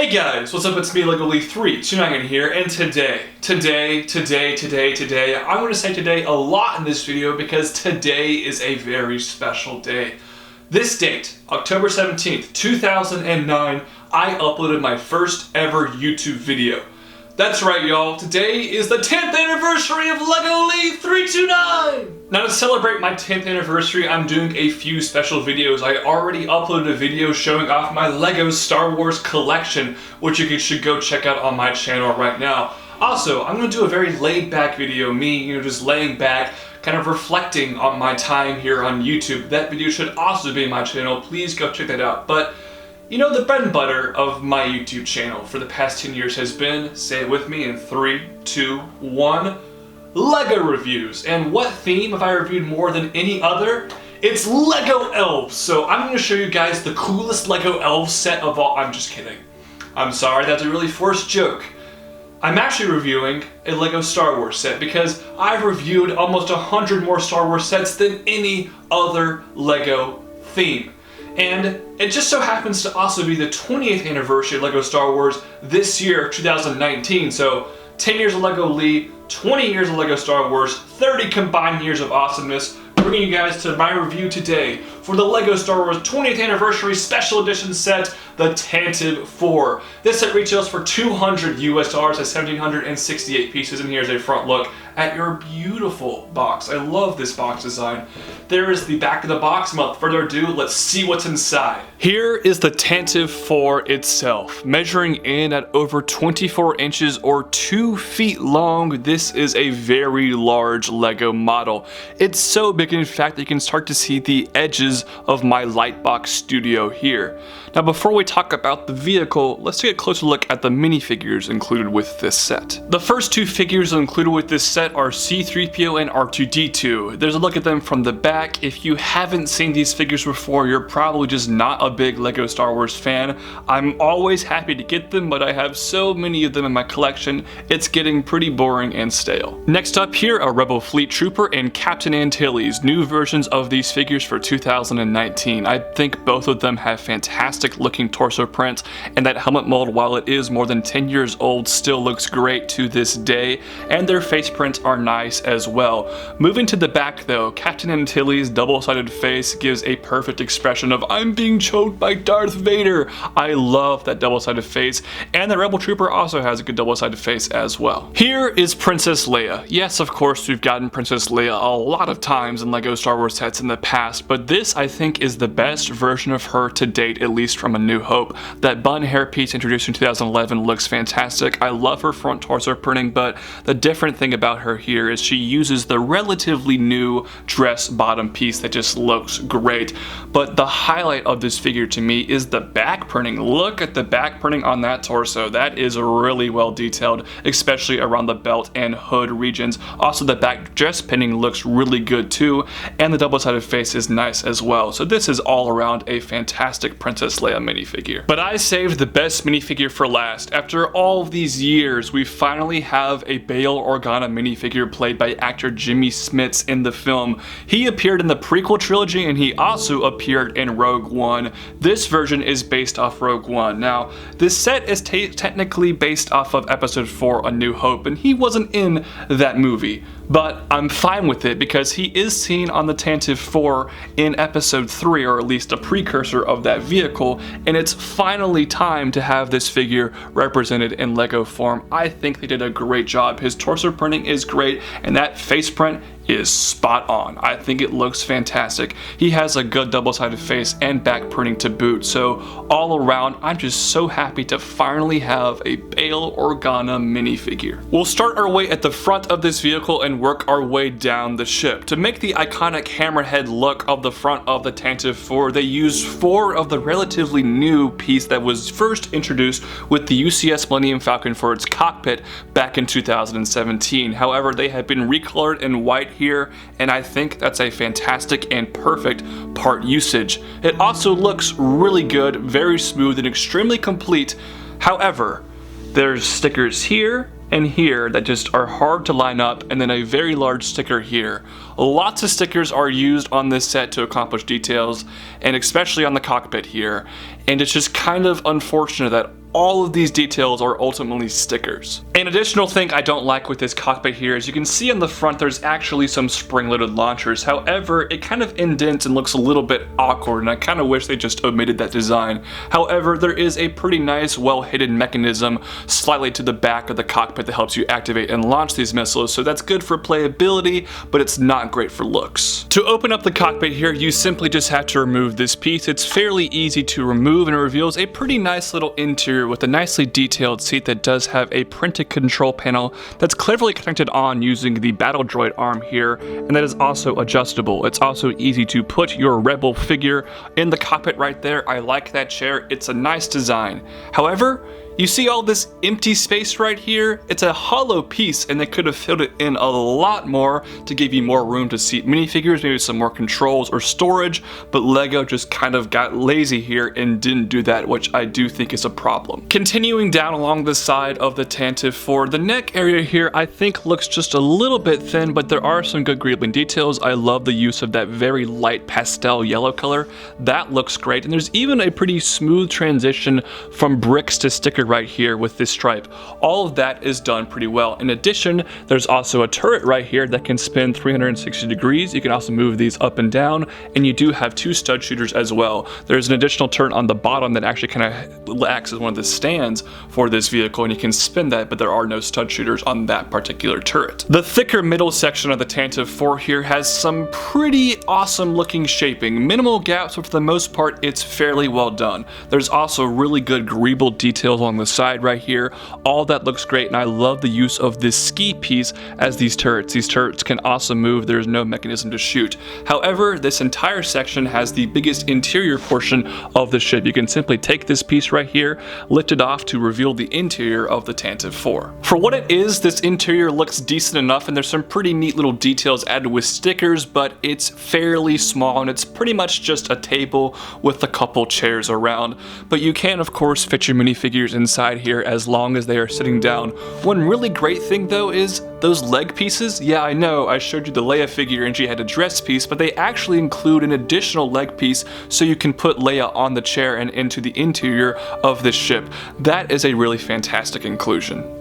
Hey guys, what's up? It's me, LegoLee329 here, and today, I'm going to say today a lot in this video because today is a very special day. This date, October 17th, 2009, I uploaded my first ever YouTube video. That's right, y'all. Today is the 10th anniversary of LegoLee329! Now, to celebrate my 10th anniversary, I'm doing a few special videos. I already uploaded a video showing off my LEGO Star Wars collection, which you should go check out on my channel right now. Also, I'm going to do a very laid-back video, me, just laying back, kind of reflecting on my time here on YouTube. That video should also be in my channel. Please go check that out. But you know, the bread and butter of my YouTube channel for the past 10 years has been, say it with me in 3, 2, 1, LEGO reviews. And what theme have I reviewed more than any other? It's LEGO Elves. So I'm going to show you guys the coolest LEGO Elves set of all. I'm just kidding. I'm sorry, that's a really forced joke. I'm actually reviewing a LEGO Star Wars set because I've reviewed almost 100 more Star Wars sets than any other LEGO theme. And it just so happens to also be the 20th anniversary of LEGO Star Wars this year, 2019. So 10 years of LEGO Lee, 20 years of LEGO Star Wars, 30 combined years of awesomeness. Bringing you guys to my review today for the LEGO Star Wars 20th Anniversary Special Edition set, the Tantive 4. This set retails for $200 US, has 1,768 pieces, and here's a front look at your beautiful box. I love this box design. There is the back of the box. Without further ado, let's see what's inside. Here is the Tantive 4 itself. Measuring in at over 24 inches or 2 feet long, this is a very large LEGO model. It's so big, in fact, that you can start to see the edges of my Lightbox studio here. Now, before we talk about the vehicle, let's take a closer look at the minifigures included with this set. The first two figures included with this set are C-3PO and R2-D2. There's a look at them from the back. If you haven't seen these figures before, you're probably just not a big LEGO Star Wars fan. I'm always happy to get them, but I have so many of them in my collection, it's getting pretty boring and stale. Next up here, a Rebel Fleet Trooper and Captain Antilles, new versions of these figures for 2019. I think both of them have fantastic looking torso prints, and that helmet mold, while it is more than 10 years old, still looks great to this day, and their face prints are nice as well. Moving to the back though, Captain Antilles' double-sided face gives a perfect expression of "I'm being choked by Darth Vader." I love that double-sided face, and the Rebel Trooper also has a good double-sided face as well. Here is Princess Leia. Yes, of course, we've gotten Princess Leia a lot of times in LEGO Star Wars sets in the past, but this I think is the best version of her to date, at least from A New Hope. That bun hairpiece introduced in 2011 looks fantastic. I love her front torso printing, but the different thing about her here is she uses the relatively new dress bottom piece that just looks great. But the highlight of this figure to me is the back printing. Look at the back printing on that torso. That is really well detailed, especially around the belt and hood regions. Also, the back dress pinning looks really good too, and the double-sided face is nice as well. So this is all around a fantastic Princess Leia minifigure. But I saved the best minifigure for last. After all of these years, we finally have a Bail Organa minifigure played by actor Jimmy Smits in the film. He appeared in the prequel trilogy, and he also appeared in Rogue One. This version is based off Rogue One. Now, this set is technically based off of Episode 4, A New Hope, and he wasn't in that movie. But I'm fine with it because he is seen on the Tantive 4 in Episode 3, or at least a precursor of that vehicle, and it's finally time to have this figure represented in LEGO form. I think they did a great job. His torso printing is great, and that face print is spot on. I think it looks fantastic. He has a good double-sided face and back printing to boot, so all around, I'm just so happy to finally have a Bail Organa minifigure. We'll start our way at the front of this vehicle and work our way down the ship. To make the iconic hammerhead look of the front of the Tantive 4, they used 4 of the relatively new piece that was first introduced with the UCS Millennium Falcon for its cockpit back in 2017. However, they have been recolored in white here, and I think that's a fantastic and perfect part usage. It also looks really good, very smooth, and extremely complete. However, there's stickers here and here that just are hard to line up, and then a very large sticker here. Lots of stickers are used on this set to accomplish details, and especially on the cockpit here, and it's just kind of unfortunate that all of these details are ultimately stickers. An additional thing I don't like with this cockpit here is you can see on the front there's actually some spring-loaded launchers. However, it kind of indents and looks a little bit awkward, and I kind of wish they just omitted that design. However, there is a pretty nice, well-hidden mechanism slightly to the back of the cockpit that helps you activate and launch these missiles, so that's good for playability, but it's not great for looks. To open up the cockpit here, you simply just have to remove this piece. It's fairly easy to remove, and it reveals a pretty nice little interior with a nicely detailed seat that does have a printed control panel that's cleverly connected on using the battle droid arm here, and that is also adjustable. It's also easy to put your rebel figure in the cockpit right there. I like that chair. It's a nice design. However, you see all this empty space right here? It's a hollow piece, and they could have filled it in a lot more to give you more room to seat minifigures, maybe some more controls or storage, but LEGO just kind of got lazy here and didn't do that, which I do think is a problem. Continuing down along the side of the Tantive 4, the neck area here I think looks just a little bit thin, but there are some good greebling details. I love the use of that very light pastel yellow color. That looks great, and there's even a pretty smooth transition from bricks to sticker right here with this stripe. All of that is done pretty well. In addition, there's also a turret right here that can spin 360 degrees. You can also move these up and down, and you do have two stud shooters as well. There's an additional turret on the bottom that actually kind of acts as one of the stands for this vehicle, and you can spin that, but there are no stud shooters on that particular turret. The thicker middle section of the Tantive 4 here has some pretty awesome looking shaping. Minimal gaps, but for the most part it's fairly well done. There's also really good greeble details on the side right here. All that looks great, and I love the use of this ski piece as these turrets. These turrets can also move. There's no mechanism to shoot. However, this entire section has the biggest interior portion of the ship. You can simply take this piece right here, lift it off to reveal the interior of the Tantive 4. For what it is, this interior looks decent enough, and there's some pretty neat little details added with stickers, but it's fairly small, and it's pretty much just a table with a couple chairs around. But you can, of course, fit your minifigures inside here as long as they are sitting down. One really great thing though is those leg pieces. Yeah, I know I showed you the Leia figure and she had a dress piece, but they actually include an additional leg piece so you can put Leia on the chair and into the interior of this ship. That is a really fantastic inclusion.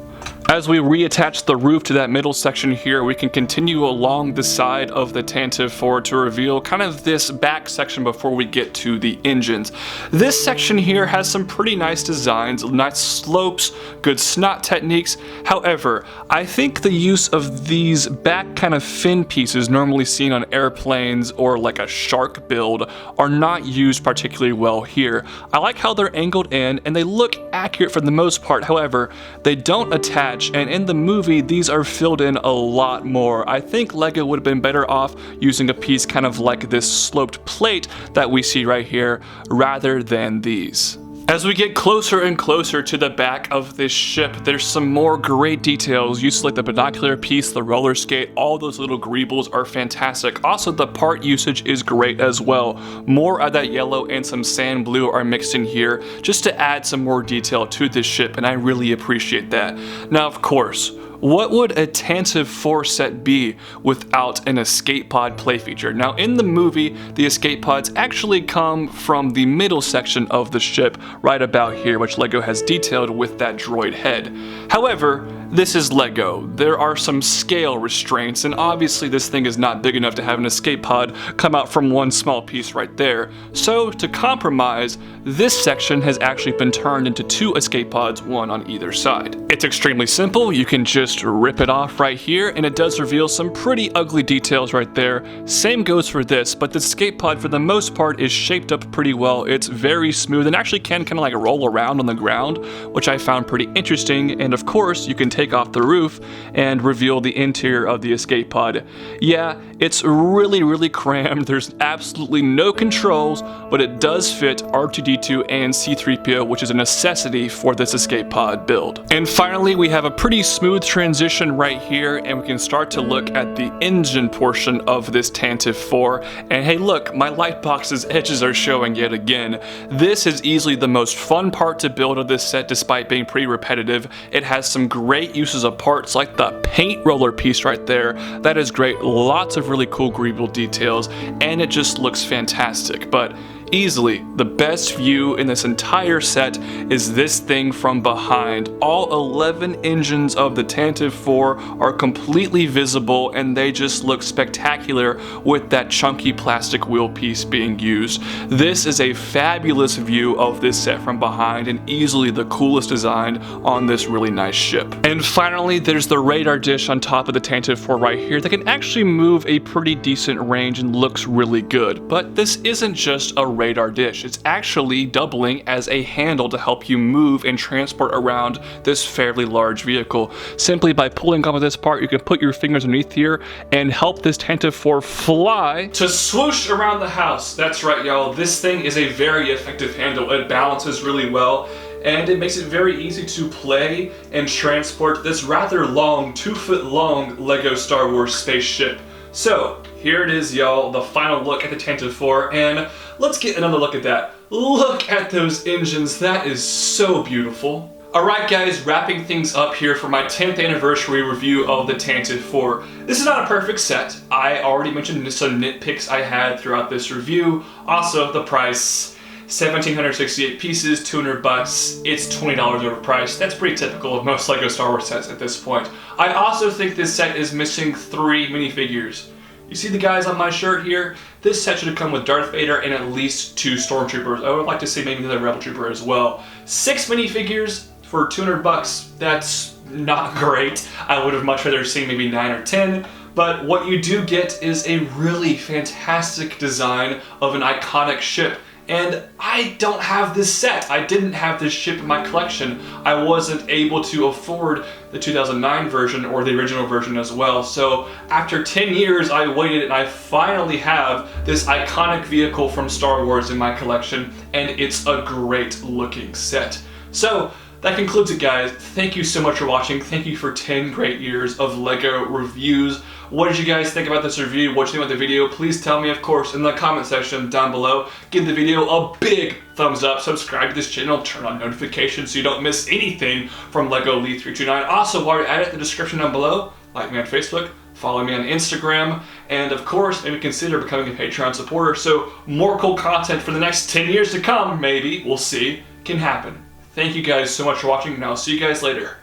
As we reattach the roof to that middle section here, we can continue along the side of the Tantive 4 to reveal kind of this back section before we get to the engines. This section here has some pretty nice designs, nice slopes, good snot techniques. However, I think the use of these back kind of fin pieces normally seen on airplanes or like a shark build are not used particularly well here. I like how they're angled in and they look accurate for the most part. However, they don't attach, and in the movie these are filled in a lot more. I think LEGO would have been better off using a piece kind of like this sloped plate that we see right here rather than these. As we get closer and closer to the back of this ship, there's some more great details. Uses like the binocular piece, the roller skate, all those little greebles are fantastic. Also, the part usage is great as well. More of that yellow and some sand blue are mixed in here just to add some more detail to this ship, and I really appreciate that. Now, of course, what would a Tantive 4 set be without an escape pod play feature? Now in the movie, the escape pods actually come from the middle section of the ship, right about here, which LEGO has detailed with that droid head. However, this is LEGO. There are some scale restraints, and obviously this thing is not big enough to have an escape pod come out from one small piece right there. So to compromise, this section has actually been turned into two escape pods, one on either side. It's extremely simple. You can just rip it off right here, and it does reveal some pretty ugly details right there. Same goes for this, but the escape pod for the most part is shaped up pretty well. It's very smooth and actually can kind of like roll around on the ground, which I found pretty interesting. And of course, you can take off the roof and reveal the interior of the escape pod. Yeah, it's really crammed. There's absolutely no controls, but it does fit R2-D2 and C-3PO, which is a necessity for this escape pod build. And finally, we have a pretty smooth transition right here, and we can start to look at the engine portion of this Tantive 4. And hey, look, my light box's edges are showing yet again. This is easily the most fun part to build of this set, despite being pretty repetitive. It has some great uses of parts like the paint roller piece right there. That is great. Lots of really cool greeble details, and it just looks fantastic. But easily the best view in this entire set is this thing from behind. All 11 engines of the Tantive 4 are completely visible, and they just look spectacular with that chunky plastic wheel piece being used. This is a fabulous view of this set from behind, and easily the coolest design on this really nice ship. And finally, there's the radar dish on top of the Tantive 4 right here that can actually move a pretty decent range and looks really good. But this isn't just a radar dish, it's actually doubling as a handle to help you move and transport around this fairly large vehicle. Simply by pulling off of this part, you can put your fingers underneath here and help this Tantive 4 fly to swoosh around the house. That's right, y'all, this thing is a very effective handle. It balances really well, and it makes it very easy to play and transport this rather long, 2-foot long LEGO Star Wars spaceship. So here it is, y'all, the final look at the Tantive 4, and let's get another look at that. Look at those engines, that is so beautiful. Alright guys, wrapping things up here for my 10th anniversary review of the Tantive 4. This is not a perfect set. I already mentioned some nitpicks I had throughout this review. Also, the price, 1,768 pieces, $200. It's $20 overpriced. That's pretty typical of most LEGO Star Wars sets at this point. I also think this set is missing 3 minifigures. You see the guys on my shirt here? This set should have come with Darth Vader and at least 2 Stormtroopers. I would like to see maybe another Rebel Trooper as well. 6 minifigures for $200, that's not great. I would have much rather seen maybe 9 or 10, but what you do get is a really fantastic design of an iconic ship. And I don't have this set. I didn't have this ship in my collection. I wasn't able to afford the 2009 version or the original version as well. So after 10 years, I waited and I finally have this iconic vehicle from Star Wars in my collection, and it's a great looking set. So that concludes it, guys. Thank you so much for watching. Thank you for 10 great years of LEGO reviews. What did you guys think about this review? What did you think about the video? Please tell me, of course, in the comment section down below. Give the video a big thumbs up. Subscribe to this channel. Turn on notifications so you don't miss anything from LEGO Lee 329. Also, while you're at it, in the description down below, like me on Facebook, follow me on Instagram, and of course, maybe consider becoming a Patreon supporter so more cool content for the next 10 years to come, maybe, we'll see, can happen. Thank you guys so much for watching, and I'll see you guys later.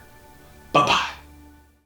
Bye-bye.